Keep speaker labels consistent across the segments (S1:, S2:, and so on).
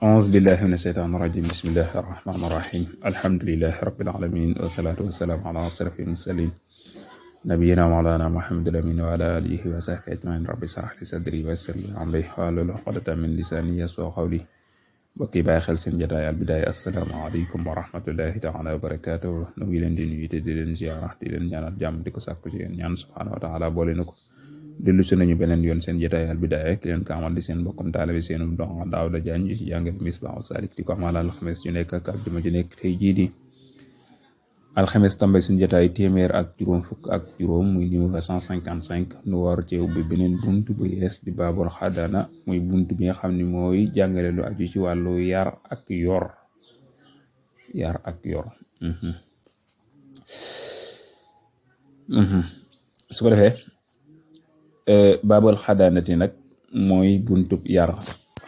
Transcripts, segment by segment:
S1: أعوذ بالله من الشيطان الرجيم بسم الله الرحمن الرحيم الحمد لله رب العالمين والصلاة والسلام على أشرف المرسلين نبينا مولانا محمد الأمين وعلى آله وصحبه أجمعين رب اشرح لي صدري ويسر لي أمري واحلل عقدة من لساني يفقهوا قولي bokki bàyyi xel seen jotaay Al Bidaaya asalaamaaleykum wa rahmatullahi taala wa barakaatuh nu ngi leen di nuyu te di leen ziara di leen ñaanal jàmm di ko sàkku ci yéen ñaan subhaanahu wa taala boole na ko dellu si nañu beneen yoon seen jotaay Al Bidaaya ki leen ko amal di seen mbokkum taalibe seenum donga Daawuda Jaañ ci jàngal Misbaahu Saalik di ko amal alxames ju nekk ak àjjuma ju nekk tey jii di alxames tambe suñu jotaay téeméer ak juróom fukk ak juróom muy numéro 155 nu war ci ubbi beneen bunt bu yees di baabul xadana muy bunt bi nga xam ne mooy jàngale lu aju ci wàllu yar ak yor su ko defee baabul xadanati nag mooy buntub yar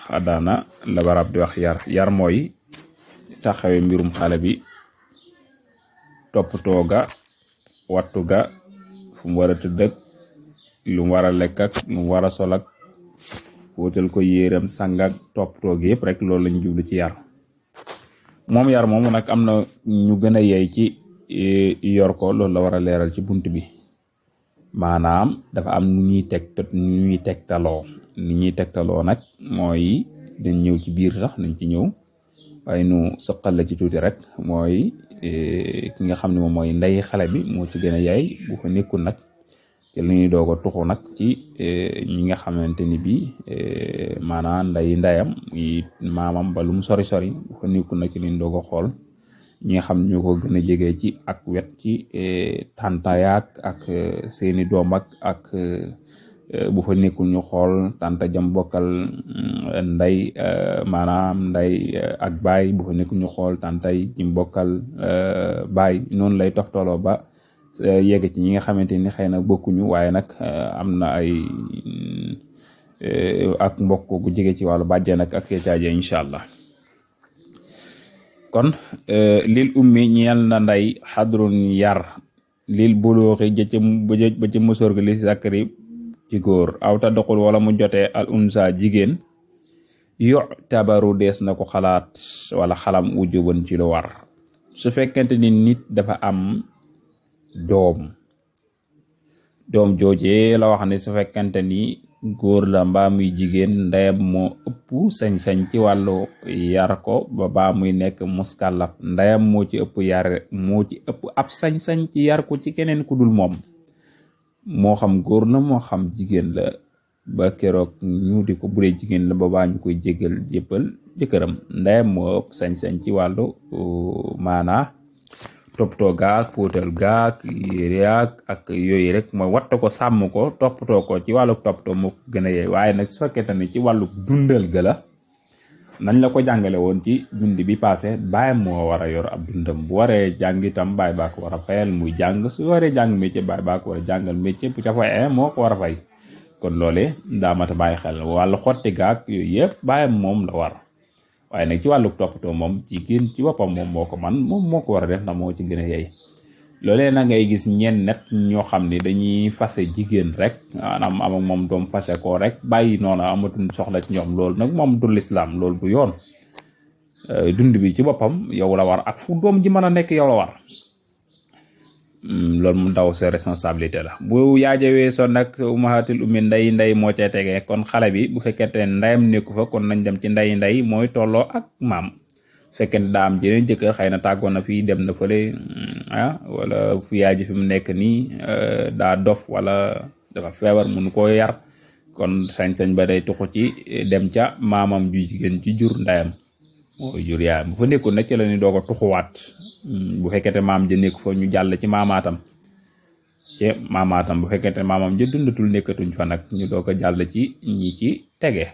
S1: xadana la barab di wax yar mooy taxawe mbirum xale bi toppatoo ga wattu ga fu mu war a tëdd ak lu mu war a lekk ak lu mu war a sol ak wutal ko yéeram sang ak toppatoo gi yëpp rek loolu lañ jublu ci yar moom yar moomu nag am na ñu gën a yey ci yor ko loolu la war a leeral ci bunt bi maanaam dafa am nu ñuy tegtaloo nag mooy dañ ñëw ci biir sax nañ ci ñëw waaye nu sëqal la ci tuuti rek mooy ki nga xam ne moom mooy ndey xale bi moo ci gën a yaay bu ko nekkul nag ci la ñuy doog a tuxu nag ci ñi nga xamante ni bi maanaam ndeyam yi maamam ba lu mu sori bu ko nekkul nag ci la ñuy doog a xool ñi nga xam ne ñoo ko gën a jege ci ak wet ci tantayaak ak seeni doom ak bu fa nekkul ñu xool tanta jam bokkal nday maanaam nday ak baay bu fa nekkul ñu xool tantay jim bokkal baay noonu lay toftoloo ba yegg ci ñi nga xamante ni xëy na bokkuñu waaye nag am na ay ak mbokk gu jege ci wàllu bàjjen ak caaje incha allah kon lil ummi ñeel na nday xadrun yar lil bulooxi ba ca mësoor gi li zakari ci góor aw ta doxul wala mu jotee al unsa jigéen yo tabaru dees na ko xalaat wala xalam wujuban ci lu war su fekkente ni nit dafa am doom joojee la wax ne su fekkente ni góor la mbaa muy jigéen ndeyam moo ëpp sañ-sañ ci wàllu yar ko ba muy nekk muskàllaf ndeyam moo ci ëpp ab sañ-sañ ci yar ko ci keneen ku dul moom moo xam góor la moo xam jigéen la ba keroog ñu di ko budee jigéen la ba ñu koy jébbal jëkkëram ndeyam moo ëpp sañ-sañ ci wàllu maanaa toppatoo gaak póotal gaak yéreak ak yooyu rek mooy wattu ko sàmm ko toppatoo ko ci wàllu toppatoo moo ko gën a yey waaye nag su fekkee tamit ci wàllu dundal ga la nañ la ko jàngale woon ci dund bi passé baay moo war a yor ab dundam bu waree jàng itam baay baa ko war a fayal muy jàng su waree jàng métier baay baa ko war a jàngal métier bu ca fay moo ko war a fay kon loolee daa mat a bàyyi xel wàllu xotti gaak yooyu yëpp baayam moom la war waaye nag ci wàllu toppatoo moom jigéen ci boppam moom moo ko man moom moo ko war a def ndax moo ci gën a yey loolee na ngay gis ñenn net ñoo xam ne dañuy fase jigéen rek maanaam am ak moom doom fase ko rek bàyyi noonu amatuñ soxla ci ñoom loolu nag moom du lislaam loolu du yoon dund bi ci boppam yow la war ak fu doom ji mën a nekk yow la war loolu mu ndaw sa responsabilité la bu yaajawee so nag umahatul ummi nday moo cee tegee kon xale bi bu fekkente ne ndayam nekku fa kon nañ dem ci nday mooy tolloo ak maam fekkente daa am jeneen jëkkër xëy na tàggoon na fii dem na fële wala fu yaay ji fi mu nekk nii daa dof wala dafa feebar mënu koo yar kon sañ-sañ ba day tuxu ci dem ca maamam ju jigéen ci jur ndayam mooy jur yaayam bu fa nekkul nag ci la ñuy doog a tuxuwaat bu fekkente maam ja nekk fa ñu jàll ci maamaatam bu fekkente maamam ja dundatul nekkatuñ fa nag ñu doog a jàll ci ñi ci tege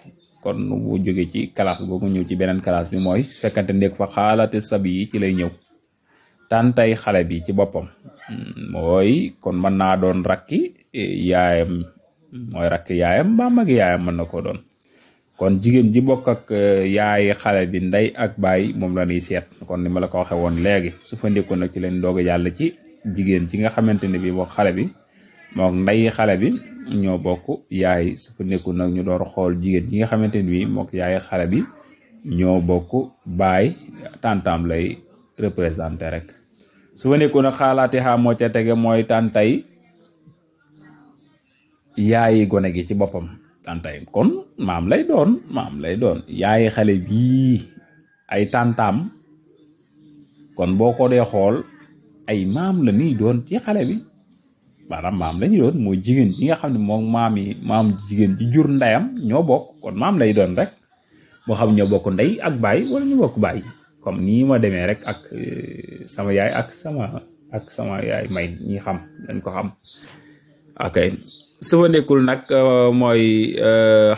S1: kon bu jóge ci classe boobu ñëw ci beneen classe bi mooy su fekkente nekk fa xaalate sabi yi ci lay ñëw tàntay xale bi ci boppam mooy kon mën naa doon rakki yaayam mooy rakki yaayam mbaa magi yaayam mën na koo doon kon jigéen ji bokk ak yaay xale bi ndey ak baay moom la ñuy seet kon ni ma la ko waxee woon léegi su fa nekkoon nag ci leen doog a jàll ci jigéen ci nga xamante ne bi bokk xale bi mook nday xale bi ñoo bokk yaay su fa nekkul nag ñu door xool jigéen ñi nga xamante ni bi mook yaay xale bi ñoo bokk baay tantam lay représenté rek su ma nekkoon nag xaalaati xaa moo ca tege mooy tantay yaayi gone gi ci boppam tantay kon maam lay doon yaayi xale bii ay tantam kon boo ko dee xool ay maam la nii doon ci xale bi maanaam maam la ñu doon mooy jigéen ji nga xam ne moom maam jigéen ji jur ndeyam ñoo bokk kon maam lay doon rek moo xam ñoo bokk ndey ak baay wala ñu bokk baay comme nii ma demee rek ak sama yaay ak sama yaay may ñi xam dañ ko xam ok su fa nekkul nag mooy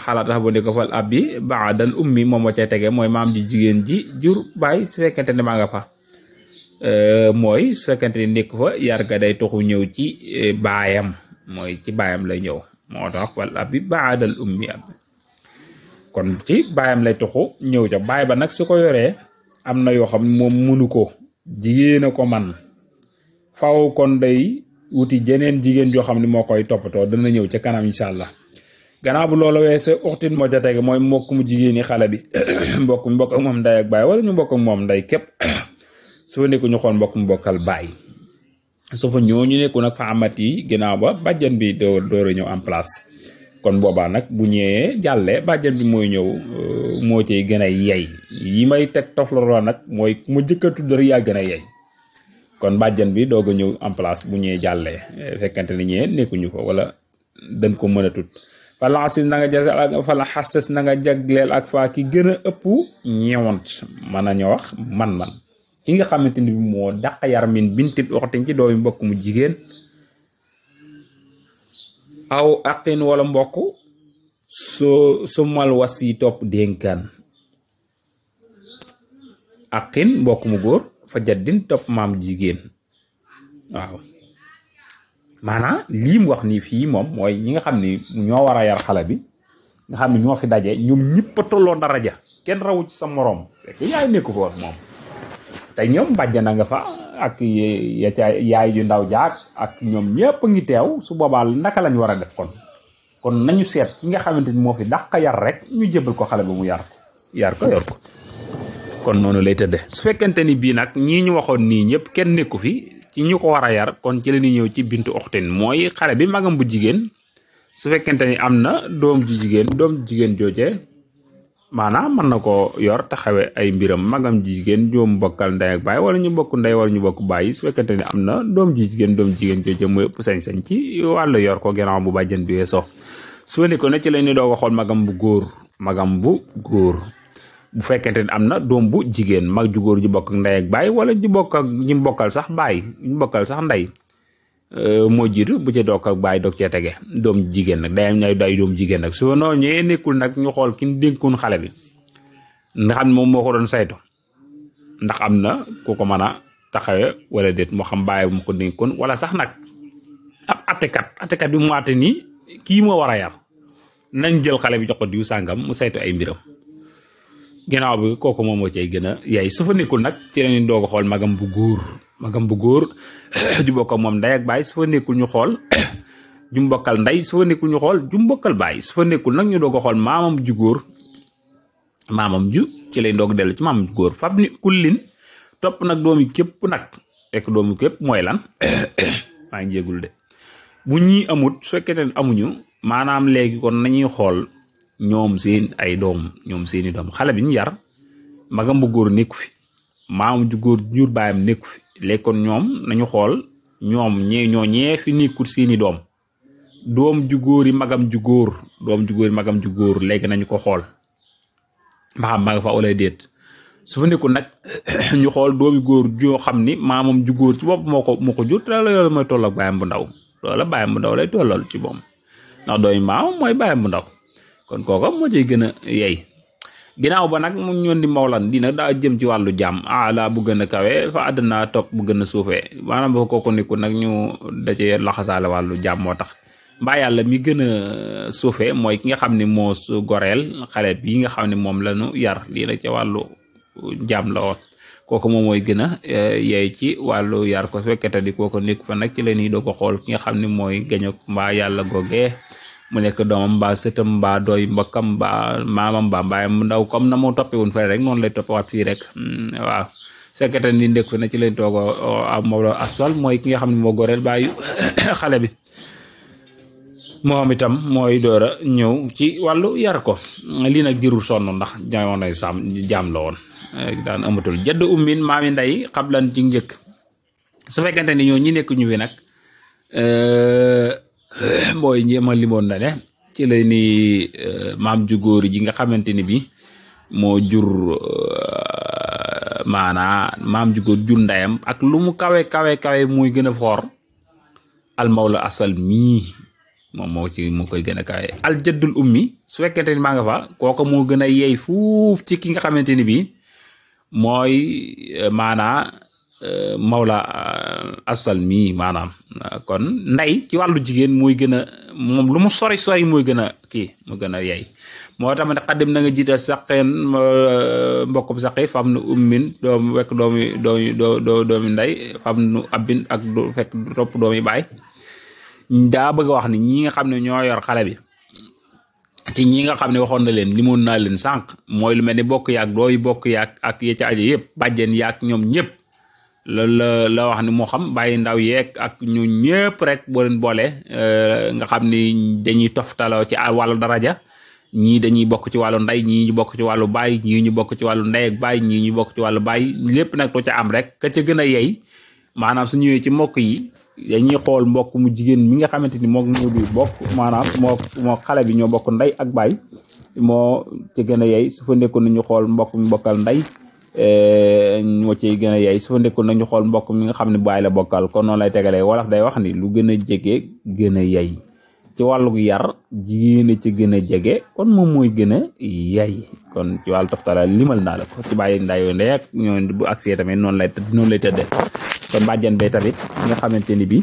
S1: xalaat tax bu ne ko fal ab bi baadal ummi moom moo cay tege mooy maam ji jigéen ji jur baay su fekkente ne maa nga fa mooy su fekkente ni nekk fa yar ga day toxu ñëw ci baayam mooy ci baayam lay ñëw moo tax fal ab bi baadal ummi ab kon ci baayam lay toxu ñëw ca baay ba nag su ko yoree am na yoo xam ne moom mënu ko jigéen a ko man faw kon day wuti jeneen jigéen joo xam ne moo koy toppatoo dana ñëw ca kanam incha allah gannaaw bu loolu weesoo uxtin moo ca tege mooy mbokk mu jigéen ñi xale bi mbokk ak moom ndey ak baay wala ñu mbokk ak moom ndey képp su fa nekku ñu xool mbokk mu bokkal baay su fa ñoo ñu nekku nag fa amat yi ginnaaw ba bàjjan bi door a ñëw en place kon boobaa nag bu ñëwee jàllee bàjjan bi mooy ñëw moo ciy gën a yey yi may teg tofloroo nag mooy mu jëkka tudd rek yaa gën a yey kon bàjjan bi doog a ñëw en place bu ñëwee jàllee fekkante ni ñëwee nekkuñu ko wala dañ ko mën a tut fala xasis na nga jasal ak fala xasis na nga jagleel ak faa ki gën a ëpp ñeewant mën nañu wax man ki nga xamante ni bi moo dàq yar min bintit waxtin ci doomi mbokk mu jigéen aw aqin wala mbokk su mal was yi topp dénkaan aqin mbokk mu góor fa jaddin topp maam jigéen waaw maanaam lii mu wax nii fii moom mooy ñi nga xam ni ñoo war a yar xale bi nga xam ne ñoo fi daje ñoom ñëpp a tolloo daraja kenn rawu ci sa moroom fekk yaay nekku fa moom te ñoom bàjjana nga fa ak ya ca yaay ju ndaw jaag ak ñoom ñëpp a ngi teew su boobaa naka lañ war a def kon nañu seet ki nga xamante ni moo fi dàq yar rek ñu jébal ko xale ba mu yor ko kon noonu lay tëdde su fekkente ni bii nag ñii ñu waxoon nii ñëpp kenn nekku fi ci ñu ko war a yar kon ci la ñuy ñëw ci bintu oxtin mooy xale bi magam bu jigéen su fekkente ni am na doom ju jigéen jooje maanaam mën na ko yor taxawe ay mbiram magam ju jigéen joom bokkal ndey ak baay wala ñu bokk ndey wala ñu bokk baay su fekkente ni am na doom ju jigéen jooje mooy ëpp sañ-sañ ci wàllu yor ko gannaaw bu bàjjen bi weesoo su ne ko ne ci la ñuy doog a xool magam bu góor bu fekkente ni am na doom bu jigéen mag ju góor ju bokk ak ndey ak baay wala ñu bokk ak ñi bokkal sax baay ñu bokkal sax ndey moo jiitu bu ci doog ak baay doog cee tege doom jigéen nag day am ñay day doom jigéen nag su noo ñëwee nekkul nag ñu xool ki ñu dénkoon xale bi nga xam ne moom moo ko doon saytu ndax am na ku ko mën a taxawe wala déet moo xam baay bu mu ko dénkoon wala sax nag ab attekat bi mu àtte nii kii moo war a yar nañ jël xale bi jox ko diw sàngam mu saytu ay mbiram ginnaaw bi kooku moom moo cay gën a yaay su fa nekkul nag ci lañuy doog a xool magam bu góor ju bokk ak moom ndey ak baay su fa nekkul ñu xool ju mbokkal ndey su fa nekkul ñu xool ju mbokkal baay su fa nekkul nag ñu doog a xool maamam ju góor ci lay doog dellu ci maamam ju góor fab ni kullin topp nag doomi képp nag fekk doomi képp mooy lan maa ngi jégul de bu ñii amut su fekkee ne amuñu maanaam léegi kon nañuy xool ñoom seeni doom xale bi ñu yar magam bu góor nekku fi maamam ju góor jur baayam nekku fi léegi kon ñoom nañu xool ñoom ñee fi nekkut seeni doom ju góor yi magam ju góor léegi nañu ko xool ba xam ma nga fa wala déet su fa nekkul nag ñu xool doomi góor joo xam ni maamam ju góor ci bopp moo ko jur te loolu mooy toll ak baayam bu ndaw loola baayam bu ndaw lay tollal ci moom ndax doomi maamam mooy baayam bu ndaw kon kooka moo ciy gën a yey ginnaaw ba nag mu ñoon di mawlan dina daa jëm ci wàllu jàmm ala bu gën a kawe fa àddina topp bu gën a suufee maanaam boo kooku nekkul nag ñu dacee laxasaale wàllu jàmm moo tax mbaa yàlla mi gën a suufee mooy ki nga xam ne moo su goreel xale bi nga xam ne moom la ñu yar lii nag ci wàllu jàmm la woon kooku moom mooy gën a yey ci wàllu yar ko su fekkete di kooku nekk fa nag ci la ñuy doo ko xool ki nga xam ne mooy gaño mbaa yàlla googee mu nekk doomam mbaa sëtam mbaa doy mbokkam mbaa maamam mbaa mbaayam mu ndaw comme na moo toppe woon fële rek noonu lay toppewaat fii rek waaw fekkete ni ndékk fi na ci lañ toog am Mawla Aswal mooy ki nga xam ne moo goreel bàyyi xale bi moom itam mooy door a ñëw ci wàllu yar ko lii nag jërul sonn ndax jamonoy jaam la woon daan amatul jëdd ummin maami nday xablan ci njëkk su fekkente ni ñoo ñi nekk ñu fi nag mooy njéema limoon na ne ci lay ni maam ju góor ji nga xamante ni bi moo jur maanaa maam ju góor jur ndayam ak lu mu kawe muy gën a foor al Mawla Aswal mii moom moo koy gën a kawe al jëddul ummi su fekkente ni maa nga fa kooka moo gën a yey fuuf ci ki nga xamante ni bi mooy maanaa Mawla Aswal mii maanaam kon nday ci wàllu jigéen mooy gën a moom lu mu sori mooy gën a kii mu gën a yey moo tax ma ne xaddim na nga jiital saqeen mbokkum saqi fam nu ummin doom fekk doomi nday fam nu abbin ak fekk topp doomi baay daa bëgg a wax ni ñi nga xam ne ñoo yor xale bi ci ñi nga xam ne waxoon na leen limoon naa leen sànq mooy lu mel ni bokk yaag dooy bokk yaag ak ye ca ajo yëpp bàjjen yaag ñoom ñëpp loolu la wax ni moo xam bàyyi ndaw yeeg ak ñu ñëpp rek boo leen boole nga xam ni dañuy toftaloo ci wàllu daraja ñii dañuy bokk ci wàllu ndey ñii ñu bokk ci wàllu baay ñii ñu bokk ci wàllu ndey ak baay ñii ñu bokk ci wàllu baay lépp nag lu ca am rek ka ca gën a yey maanaam su ñëwee ci mbokk yi dañuy xool mbokk mu jigéen mi nga xamante ni moom moo di bokk maanaam moo xale bi ñoo bokk ndey ak baay moo ci gën a yey su fa nekkoon nañu xool mbokk mi bokkal ndey moo ci gën a yey su fa nekkoon nañu xool mbokk mi nga xam ne baay la bokkal kon noonu lay tegalee wolof day wax ni lu gën a jege gën a yey ci wàllu yar jigéen ci gën a jege kon moom mooy gën a yey kon ci wàllu toftala limal naa la ko ci bàyyi ndayo ndey ak ñoo bu agsee tamit noonu lay tëddee kon bàjjen bay tamit nga xamante ni bi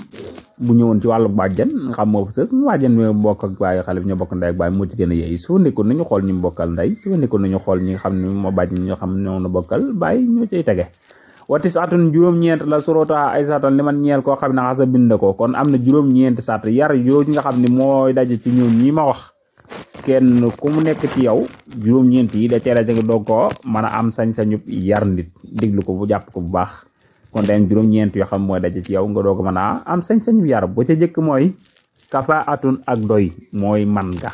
S1: bu ñëwoon ci wàllu bàjjen nga xam moo fa sës mu bàjjen mi bokk ak bàyyi xale bi ñoo bokk ndey ak bàyyi moo ci gën a yey su nekkoon nañu xool ñu bokkal ndey su nekkoon nañu xool ñi nga xam ne moo bàjjen ñoo xam ñoo na bokkal bàyyi ñoo cay tege watis atun juróom-ñeent la sorota ay satan li man ñeel koo xam ne xasa bind ko kon am na juróom-ñeent sat yar yooyu nga xam ne mooy daje ci ñoom ñi ma wax kenn ku mu nekk ci yow juróom-ñeent yi da teela jëng doog koo mën a am sañ-sañu yar nit déglu ko bu jàpp ko bu baax kon day am juróom-ñeent yoo xam mooy daje ci yow nga doog mën a am sañ-sañu yar bu ca jëkk mooy kafa atun ak doy mooy man nga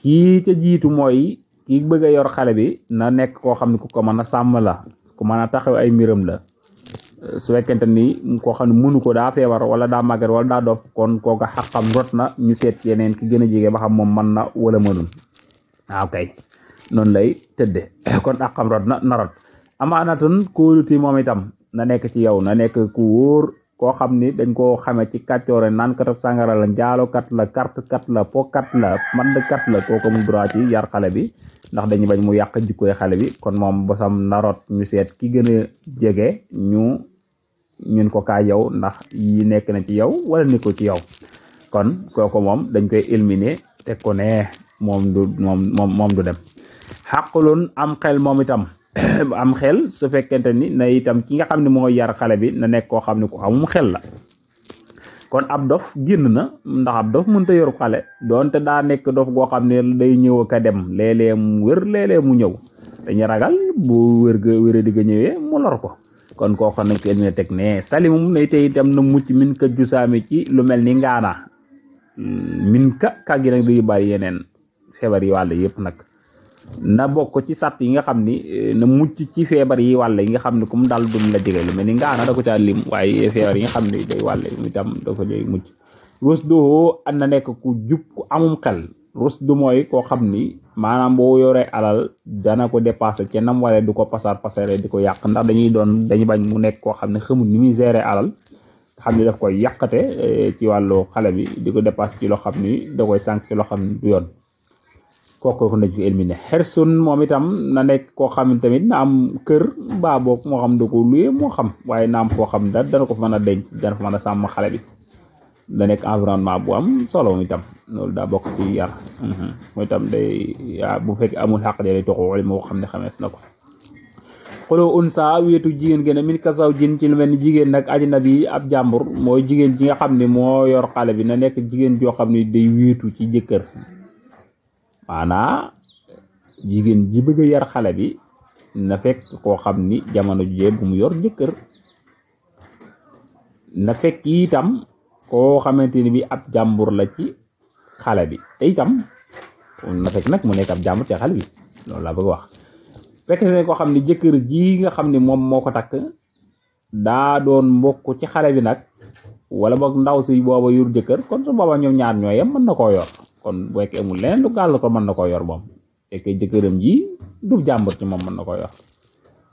S1: kii ca jiitu mooy kii bëgg a yor xale bi na nekk koo xam ne ku ko mën a sàmm la ku mën a taxaw ay mbiram la su fekkente ni koo xam ne mënu ko daa feebar wala daa màggat wala daa dof kon kooka xaqam rot na ñu seet yeneen ki gën a jege ba xam moom mën na wala mënul ok noonu lay tëdde kon xaqam rot na rot amaanatun kóoluti moom itam na nekk ci yow na nekk ku wóor koo xam ni dañ koo xame ci kàccoore naan katab sàngara la njaalokat la kartkat la pokat la mandkat la kooku mu droit ci yar xale bi ndax dañu bañ mu yàq jikkoy xale bi kon moom bosam narot ñu seet ki gën a jege ñun ko kaa yow ndax yi nekk na ci yow wala nekkul ci yow kon kooku moom dañ koy éliminer te ko ne moom du dem xaqulun am xel moom itam am xel su fekkente ni na itam ki nga xam ne mooy yar xale bi na nekk koo xam ne ku amum xel la kon ab dof génn na ndax ab dof mënta yor xale doonte daa nekk dof goo xam ne day ñëw ak a dem léeg-léeg mu wér léeg-léeg mu ñëw dañu ragal bu wéra digga ñëwee mu lor ko kon koo xam nañ ko elmine teg ne salimum nay tey itam na mucc min ka jusaami ci lu mel ni ngaana min ka gi nag day bàyyi yeneen feebar yi wàll yëpp nag na bokk ci sàtt yi nga xam ni na mucc ci feebar yi wàll yi nga xam ne comme daal dum la jege lu mel ni ngaana da ko caa lim waaye feebar yi nga xam ne day wàll itam da ko day mucc rus doo an na nekk ku jub ku amum xel rus du mooy koo xam ni maanaam boo yoree alal dana ko dépassé ca nam wala du ko pasare di ko yàq ndax dañuy bañ mu nekk koo xam ne xamul ni muy gérer alal xam ni daf koy yàqate ci wàllu xale bi di ko dépassé ci loo xam ni da koy sànq ci loo xam ni du yoon kooku nañ ko éliminé xersun moom itam na nekk koo xam ne tamit na am kër baa boog moo xam da ko luye moo xam waaye na am koo xam ne dana ko fa mën a denc dana fa mën a sàmm xale bi da nekk environnement bu am solo moom itam loolu daa bokk ci yar mooy itam day bu fekkee amul xàq day toxu wala moo xam ne xamees na ko xuloo unsa wéetu jigéen gën a min kasaw jin ci lu mel ni jigéen nag ajnabi ab jàmbur mooy jigéen ji nga xam ne moo yor xale bi na nekk jigéen joo xam ne day wéetu ci jëkkër maanaa jigéen ji bëgg a yar xale bi na fekk koo xam ni jamono jii bu mu yor jëkkër na fekk itam koo xamante ni bi ab jàmbur la ci xale bi te itam na fekk nag mu nekk ab jàmbur ci xale bi loolu laa bëgg wax fekk ne koo xam ne jëkkër ji nga xam ne moom moo ko takk daa doon mbokk ci xale bi nag wala boog ndaw si booba yor jëkkër kon su booba ñoom ñaar ñoo yem mën na koo yor kon bu fekkee amul leneen lu gàll ko mën na koo yor moom fekkee jëkkëram ji du jàmbur ci moom mën na koo yor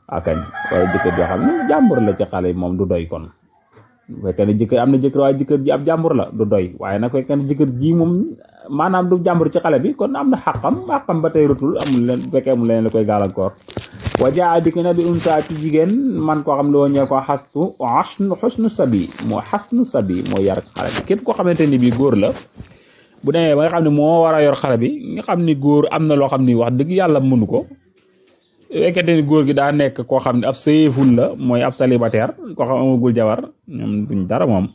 S1: akañ waaye jëkkër joo xam ne jàmbur la ci xale bi moom du doy kon bu fekkee ne jëkkër am na jëkkër waaye jëkkër ji ab jàmbur la du doy waaye nag fekkee ne jëkkër ji moom maanaam du jàmbur ci xale bi kon am na xàqam ba tey rutul amul leen bu fekkee amul leen la koy gàllankoor wajaa dikk na bi unsa ci jigéen man koo xam ne woo ñeel ko xusnu sabi moo yar xale bi képp koo xamante ni bii góor la bu demee ba nga xam ne moo war a yor xale bi nga xam ni góor am na loo xam ni wax dëgg yàlla mënu ko fekkente ni góor gi daa nekk koo xam ne ab sëyeeful la mooy ab célibataire koo xam amagul jabar ñoom duñ dara moom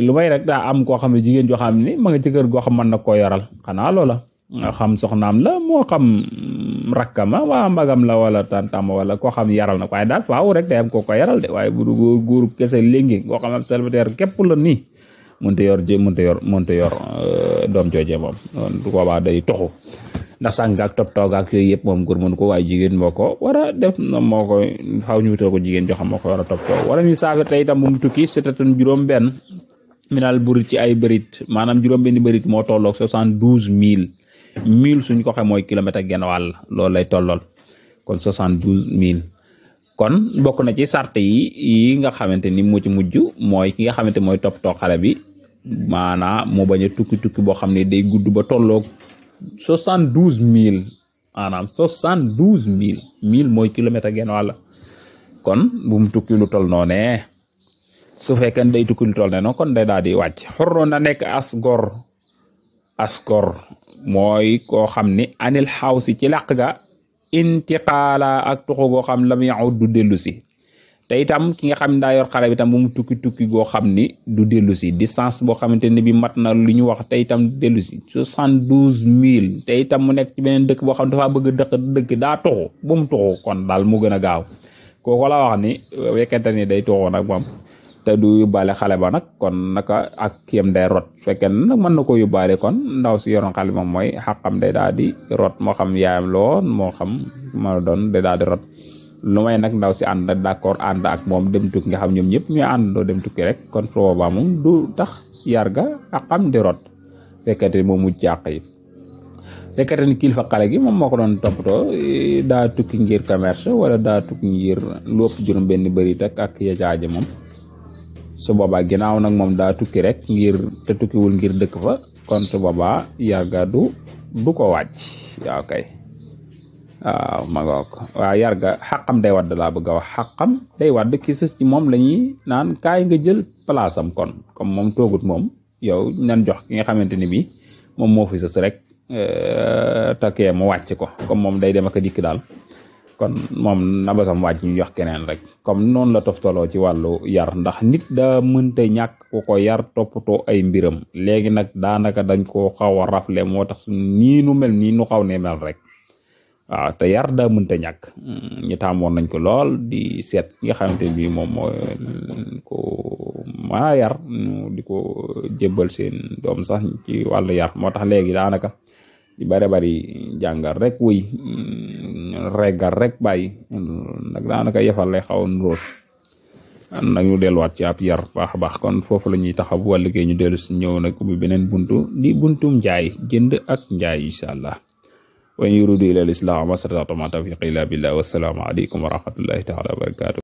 S1: lu may rek daa am koo xam ne jigéen joo xam ne ma nga ci kër goo xam mën na koo yoral xanaa loola nga xam soxnaam la moo xam rakkama waa mbagam la wala tantama wala koo xam yaral na ko waaye daal faaw rek day am koo ko yaral de waaye bu góor kese léegi koo xam ab célibataire képp la nii mënta yor doom joojee moom du boobaa day toxu ndax sàng ak top toog ak yooyu yëpp moom góor mënu ko waaye jigéen moo ko war a def moo ko xaw ñu wutal ko jigéen joo xam moo ko war a top toog wala ñu saafir tey itam bu mu tukki setatun juróom benn minal burit ci ay bërit maanaam juróom benn bërit moo tolloog 72 000 suñ ko xam mooy kilomètre ak genn wàll loolu lay tollool kon 72 000 kon bokk na ci sart yi nga xamante ni moo ci mujj mooy ki nga xamante mooy top toog xale bi maanaam moo bañ a tukki boo xam ne day gudd ba tolloog 72 000 maanaam 72 000 mooy kilomètre genn wàll kon bu mu tukki lu toll noonee su fekkee day tukki lu toll ne noonu kon day daal di wàcc xorroon na nekk asgor mooy koo xam ni anil xaw si ci làq ga intiqaala ak tuxu goo xam lam yaud du dellu si te itam ki nga xam ne daa yor xale bi tam bu mu tukki goo xam ni du dellu si distance boo xamante ne bi mat na lu ñu wax te itam dellu si 72 000 te itam mu nekk ci beneen dëkk boo xam dafa bëgg dëkk daa tuxu bu mu tuxu kon daal mu gën a gaaw kooku la wax ni wekkente ni day tuxu nag moom te du yóbbaale xale ba nag kon naka ak kiyam day rot fekkee nag mën na ko yóbbaale kon ndaw si yoroon xale moom mooy xàqam day daal di rot moo xam yaayam loon moo xam ma doon day daal di rot lu may nag ndaw si ànd d'accord ànd ak moom dem tukki nga xam ñoom ñëpp ñu àndandoo dem tukki rek kon boobaa moom du tax yar ga xàqam di rot fekkente ni moom mujj ci àq yi fekkente ni kilifa xale gi moom moo ko doon toppatoo daa tukki ngir commerce wala daa tukki ngir lu ëpp juróom benn bëri ak ya jaaje moom su boobaa ginnaaw nag moom daa tukki rek ngir te tukkiwul ngir dëkk fa kon su boobaa yarga du ko wàcc waaw kay waaw ma ngoog waaw yarga xaqam day wadd laa bëgg a wax xaqam day wadd ki sës ci moom la ñuy naan kaay nga jël place am kon comme moom toogut moom yow nan jox ki nga xamante ni bi moom moo fi sës rek takkee mu wàcc ko comme moom day dem ak a dikk daal kon moom na basam wàcc ñu jox keneen rek comme noonu la toftaloo ci wàllu yar ndax nit daa mënta ñàkk ku ko yar toppatoo ay mbiram léegi nag daanaka dañ koo xaw a rafle moo tax nii nu mel nii nu xaw ne mel rek waaw te yar daa mënta ñàkk ñi tàmmoon nañ ko lool di seet nga xamante bi moom moo ko maa yar di ko jébbal seen doom sax ci wàllu yar moo tax léegi daanaka di bari jàngal rek wuy reggal rek bàyyi nag daanaka yefal lay xaw a nuróot nag ñu delluwaat ci ab yar baax a baax kon foofu la ñuy taxaw bu wàll liggéey ñu dellu si ñëw nag ubbi beneen buntu di buntum njaay jënd ak njaay incha allah wa in yuridu ila al islam ma stata'tu ma tawfiqi illa billah wassalaamu aleykum wa rahmatullahi taala wa barakatuh